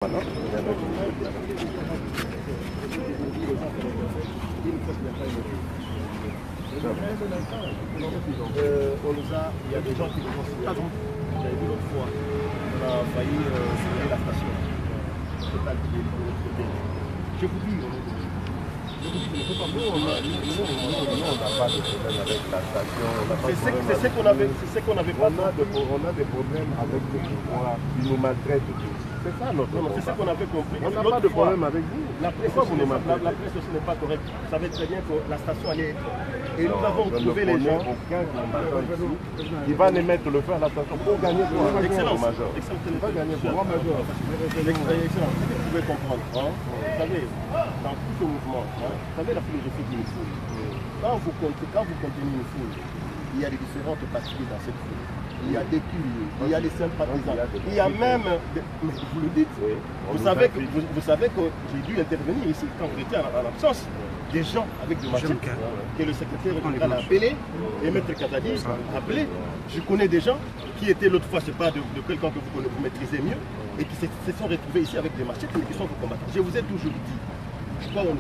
On nous a, il y a des gens qui nous ont signé. J'avais vu l'autre fois, on a failli signer la station. Je vous dis, nous, on n'a pas de problème avec la station. C'est ce qu'on avait pas. On a des problèmes avec le pouvoir, ils nous maltraitent tous. C'est ça notre problème. C'est ce qu'on avait compris. On n'a pas de problème avec vous. La presse aussi n'est pas correcte. Vous savez très bien que la station allait être. Et nous avons trouvé les gens. Aucun combattant ici qui va les mettre le feu à la station pour gagner pour un major. Excellent. Il va gagner pour un major. Excellent. Vous pouvez comprendre. Vous savez, dans tout ce mouvement, vous savez la philosophie d'une foule. Quand vous continuez une foule, il y a des différentes parties dans cette foule. Il y a des curieux, il y a des sympathisants, il y a même, vous le dites, vous savez que j'ai dû intervenir ici quand vous étiez en absence. Des gens avec des machines que le secrétaire général a appelé et Maître Kazadi a appelé. Je connais des gens qui étaient l'autre fois, je ne sais pas, de quelqu'un que vous maîtrisez mieux et qui se sont retrouvés ici avec des machettes et qui sont vos combattants. Je vous ai toujours dit. Je crois qu'on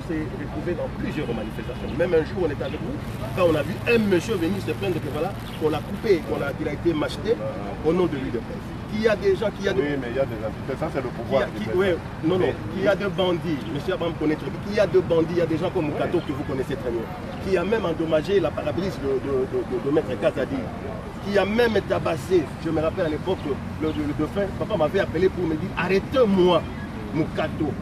s'est retrouvés dans plusieurs manifestations. Même un jour, on était avec vous, quand on a vu un monsieur venir se plaindre que voilà, qu'on l'a coupé, qu'il a été macheté au nom de lui de presse. Il y a des gens qui... Oui, mais il y a des entités, ça c'est le pouvoir. Il y a deux bandits, monsieur Abraham connaît très bien. Il y a deux bandits, il y a des gens comme Mukato que vous connaissez très bien, qui a même endommagé la parabrise de Maître Kazadi, qui a même tabassé, je me rappelle à l'époque, le dauphin, papa m'avait appelé pour me dire arrêtez-moi, Mukato.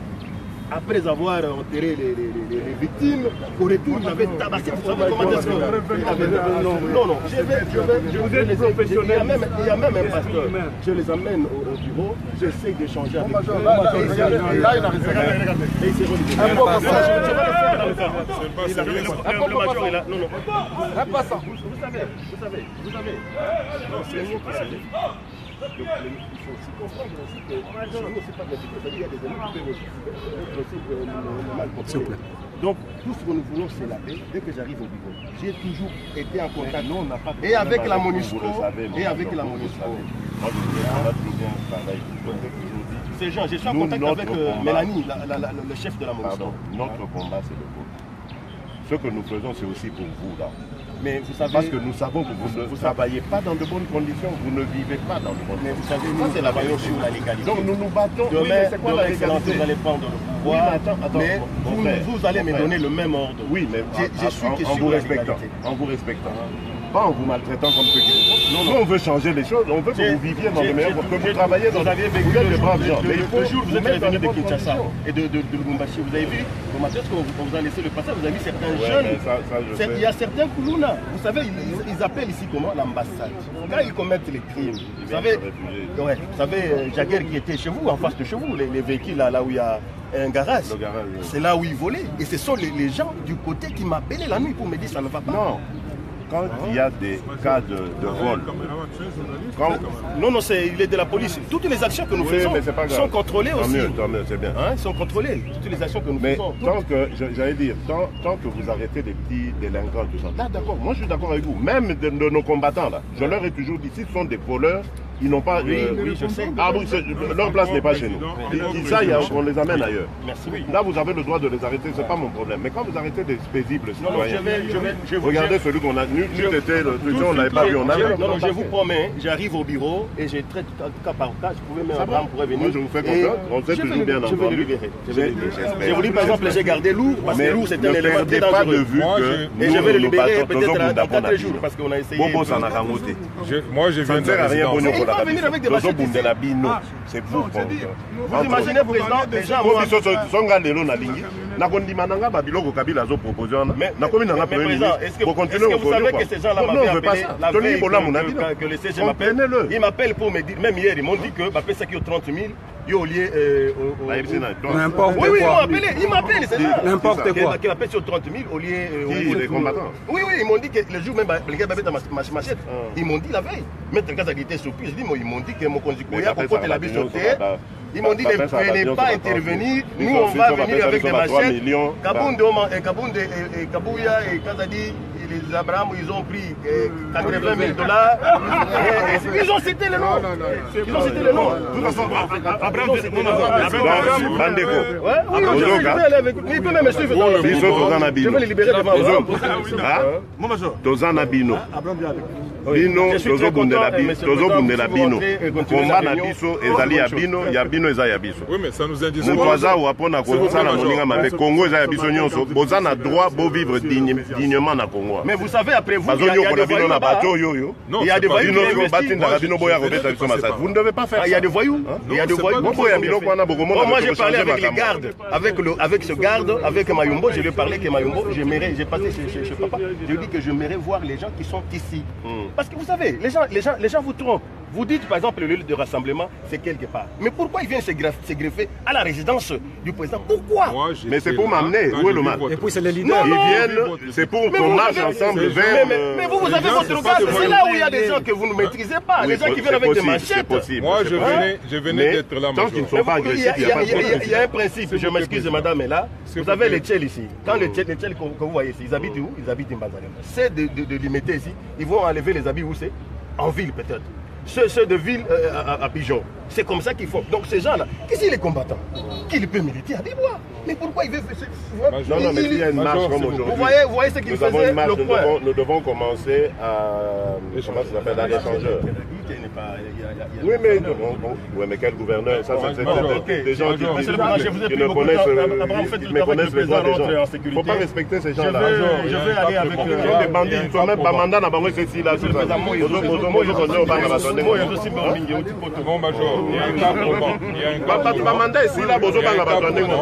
Après avoir enterré les victimes, au retour, il avait tabassé. Vous savez comment est-ce que... Non, je vous ai professionnel. Il y a même un pasteur. Je les amène au bureau, j'essaie d'échanger avec eux. Là, il a raison. Et il s'est relié. Le major est là. Non. Vous savez. Non, c'est nous qui savons. Il faut aussi comprendre aussi que chez nous, c'est pas gratuit. Il y a des amis qui peuvent aussi mal comprendre. Donc, tout ce que nous voulons, c'est la paix. Dès que j'arrive au bureau, j'ai toujours été en contact. Non, on n'a pas de et avec la MONUSCO. Et avec la MONUSCO. Moi, je toujours bien travailler. Ces gens, je suis en contact avec Mélanie, le chef de la MONUSCO. Notre combat, c'est le vôtre. Ce que nous faisons, c'est aussi pour vous, là. Mais vous savez, parce que nous savons que vous ne travaillez pas dans de bonnes conditions, vous ne vivez pas dans de bonnes conditions. Mais vous savez, ça c'est la violence sur la légalité. Donc nous nous battons. Demain, c'est quoi la légalité? Vous allez prendre le pouvoir, mais vous allez me donner le même ordre. Oui, mais je suis en vous respectant. En vous respectant. Pas en vous maltraitant comme ceux qui vous font. Non, nous on veut changer les choses, on veut que vous viviez dans de meilleures conditions, que vous travaillez dans de braves gens. Mais le jour où vous êtes revenu de Kinshasa et de Lubumbashi, vous avez vu, au matin, qu'on vous a laissé le passage, vous avez vu certains jeunes. Il y a certains Koulouna, vous savez, ils appellent ici comment? L'ambassade. Quand ils commettent les crimes, vous savez, Jagger qui était chez vous, en face de chez vous, les véhicules là où il y a un garage, c'est là où ils volaient. Et ce sont les gens du côté qui m'appelaient la nuit pour me dire ça ne va pas. Non. Quand il y a des cas de vol, il est de la police. Toutes les actions que nous faisons sont contrôlées aussi. Tant mieux, c'est bien. Sont contrôlées. Toutes les actions que nous faisons. Mais tant que, j'allais dire, tant que vous arrêtez les petits délinquants, tout ça, là d'accord, moi je suis d'accord avec vous. Même de nos combattants, là, je leur ai toujours dit, s'ils sont des voleurs, ils n'ont pas... Oui, je sais. Ah oui, leur place n'est pas chez nous. Ça, on les amène ailleurs. Merci. Là, vous avez le droit de les arrêter, c'est pas mon problème. Mais quand vous arrêtez des paisibles citoyens, regardez celui qu'on a tenu, on n'avait pas vu, on avait... Non, je vous promets, j'arrive au bureau et j'ai traité cas par cas, je pouvais même Abraham pourrait venir. Moi, je vous fais confiance, on sait toujours bien entendu. Je vais le libérer. Je vous dis, par exemple, j'ai gardé Lou, parce que Lou, c'était un élément très dangereux. De vue que et je vais le libérer peut-être dans 4 jours, parce qu'on a essayé... Bobo s'en a ramoté. Moi, je viens de la résidence. Il va venir avec des machettes. C'est vous. Vous imaginez, président, des gens... Mais président, est-ce que vous savez que ces gens-là m'avaient appelé la veille que le CG m'appelle? Ils m'appellent pour me dire, même hier, ils m'ont dit que m'appelle ça qui est 30 000, il y a au lieu... N'importe quoi. Oui, ils m'appellent, c'est ça. N'importe quoi. Qui m'appelle sur 30 000 au lieu... Les combattants. Oui, ils m'ont dit que le jour même, les gars m'avaient ma machette. Ils m'ont dit la veille. Maître Kazadi était surpris. Ils m'ont dit que mon conducteur, pour porter la bûche sur terre, ils m'ont dit ne venez pas intervenir. Nous, on va venir avec des machettes. Kabouya et Kazadi les Abraham, ils ont pris 80 000 $. Ils ont cité le nom. Ils ont cité le nom. De toute façon, Abraham, Bandeko. Il peut même suivre. Je vais les libérer devant vous. Tozana Bino. Bino, tozobundela Bino. Combat na biso, ezali ya Bino, ya Bino eza ya biso. Oui, mais ça nous indique. Moutouaza ou apona kosala moninga mabe. Congo eza ya biso nyonso. Bozana droit beau vivre dignement na Congo. Mais vous savez, après vous, il y a des voyous là-bas. Il y a des voyous qui investissent. Vous ne devez pas faire ça. Il y a des voyous. Il y a des voyous. Moi, j'ai parlé avec les gardes, avec ce garde, avec Mayumbo. Je lui ai parlé que Mayumbo, j'ai passé chez papa. Je lui ai dit que j'aimerais voir les gens qui sont ici. Parce que vous savez, les gens vous trompent. Vous dites par exemple le lieu de rassemblement, c'est quelque part. Mais pourquoi ils viennent se greffer à la résidence du président? Pourquoi? Mais c'est pour m'amener. Où est le mal? Et puis c'est les leaders. Ils viennent, c'est pour qu'on marche ensemble vers. Mais vous avez votre garde. C'est là où il y a des gens que vous ne maîtrisez pas. Les gens qui viennent avec des machettes. Moi, je venais d'être là. Tant qu'ils ne sont pas agressifs, il y a un principe, je m'excuse madame est là. Vous avez les Tchèles ici. Quand les Tchèles que vous voyez ici, ils habitent où? Ils habitent en Bazalem. C'est de les mettre ici. Ils vont enlever les habits où c'est? En ville peut-être. Ceux de ville à Pigeon. C'est comme ça qu'ils font. Donc ces gens-là, qu'est-ce qu'ils les combattants? Qu'ils peuvent militer à Bibois. Mais pourquoi ils veulent faire ça? Non, mais il y a une marche comme aujourd'hui. Vous voyez ce qu'ils faisaient, le point. Nous devons commencer à... Comment ça s'appelle? À l'échangeur. Oui, mais quel gouverneur? Ça, c'est des gens qui ne connaissent les droits des gens. Il ne faut pas respecter ces gens-là. Je vais aller avec des bandits. Ils sont même pas mandats dans le ceci là. Bon, Major, il y a un cas probant. Il y a un cas probant. Mandat ici là, bozo banga batone ngo.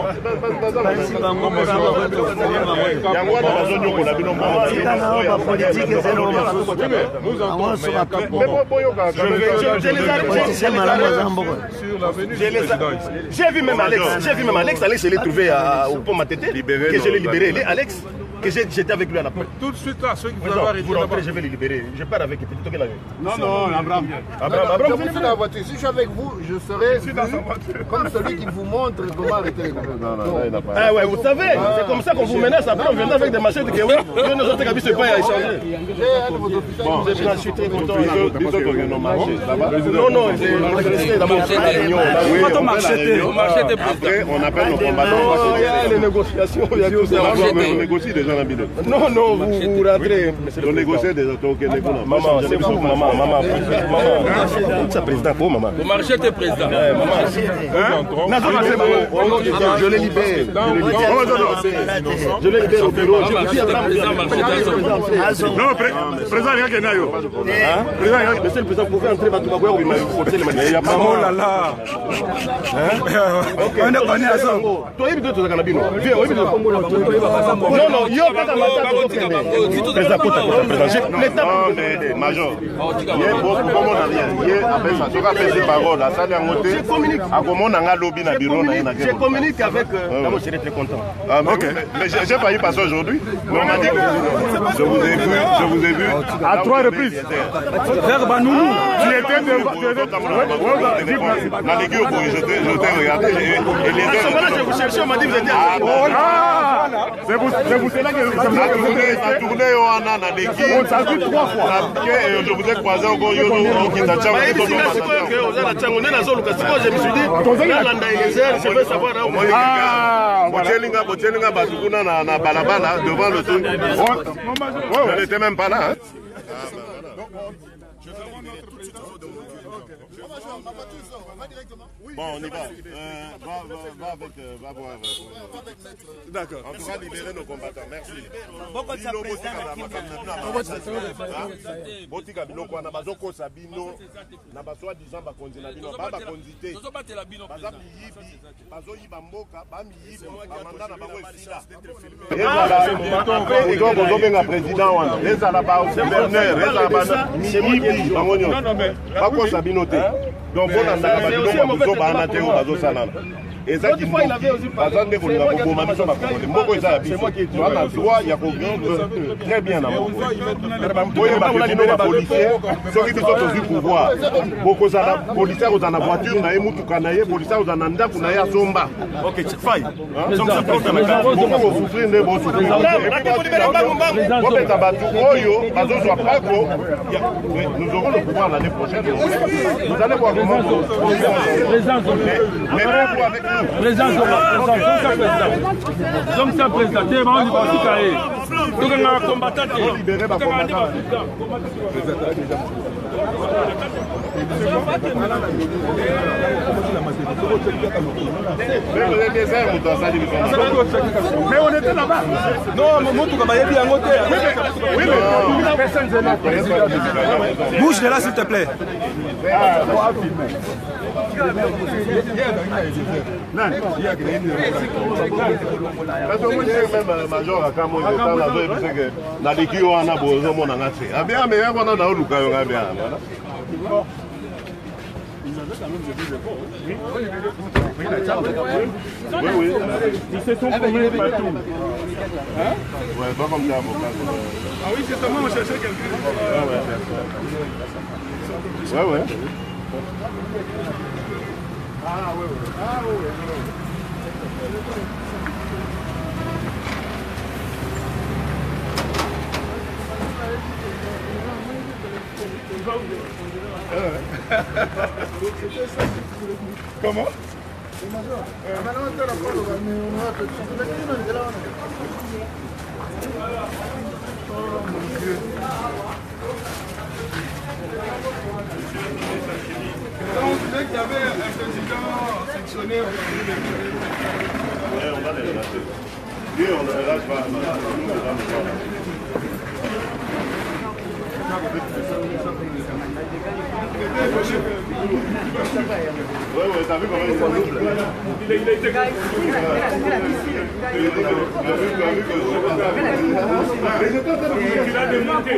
J'ai vu même Alex, je l'ai trouvé au pont Matete, que je l'ai libéré. Alex, que j'étais avec lui à la porte. Tout de suite là, ceux qui vous avez arrêté vous rentrez, je vais les libérer. Je pars avec plutôt que la Non, Abraham. Je suis dans la voiture. Si je suis avec vous, je serai comme celui qui vous montre comment arrêter les gouvernements. Ah ouais, vous savez, c'est comme ça qu'on vous menace. Après, on vient avec des machettes que oui, nous autres cabis se pas à échanger. Je suis très content. Non, j'ai d'abord après, on appelle nos combattants. Il y a les négociations, il y a tout ça. On négocie déjà la vidéo. Non, vous rentrez. On négocie déjà. Maman, c'est vous, maman. C'est président pour maman. Vous marchez tes présidents. Je l'ai libéré. Je l'ai libéré au bureau. Non, président, rien qu'il y a. Monsieur le président, vous pouvez entrer, il m'a forcé les manières. Oh là là. On est connu à ça. Toi, il y a des canabino. Viens, non, il y a pas de Major, je communique avec. Je serai très content. Ok, mais j'ai failli passer aujourd'hui. On m'a dit que je vous ai vu à 3 reprises. Vers Banounou. Tu étais dans les gueux, je t'ai regardé. Je vous cherchais, on m'a dit que vous étiez. C'est vous cela que la tournée on a dans l'équipe. On s'est vu 3 fois. Je vous ai croisé encore au Kinshasa. Je me suis dit, je veux savoir. Bochelinga Batukuna na balabala devant le truc. Je n'étais même pas là. Bon, on y va. Va voir. D'accord. En tout cas, libérer nos combattants. Merci. Botika biloko wana bazoko sabino na baswa disant ba konzina bino ba konzité. Baza miyibi, bazo yiba mboka, ba miyibi, amanda na bango esila. Ezala bozo benga président wana. Ezala ba gouverneur, ezala ba miyibi bango nyo. Ba ko sabino te. Donc on a ça ba biloko bozo ba na te o bazo salana. ezaki bazande kolinga koboma biso bakongole moko eza ya biso toza na droit ya kovivre très bien na moko boyeba bino bapolisier soki biso tozwi pouvoir bokozala policier akozala na voiture na ye mutuka na ye policier akozala na ndako na ye asomba bosouffrir nde bosouffrir bato oyo bazozwa pako. Nous aurons le pouvoir l'année prochaine. Vous allez voir comment mais on était là-bas. Non, bouge de là, s'il te plaît. Oui. Ils se sont promenés partout. Hein? Ouais, pas comme ça, avocat. Ah oui, c'est tellement on cherchait quelqu'un. Ouais. Ah oui. Comment? On disait qu'il y avait un président sectionnaire. On va les relâcher. Lui, on ne relâche pas. Ouais, t'as vu comment il est. Il a demandé.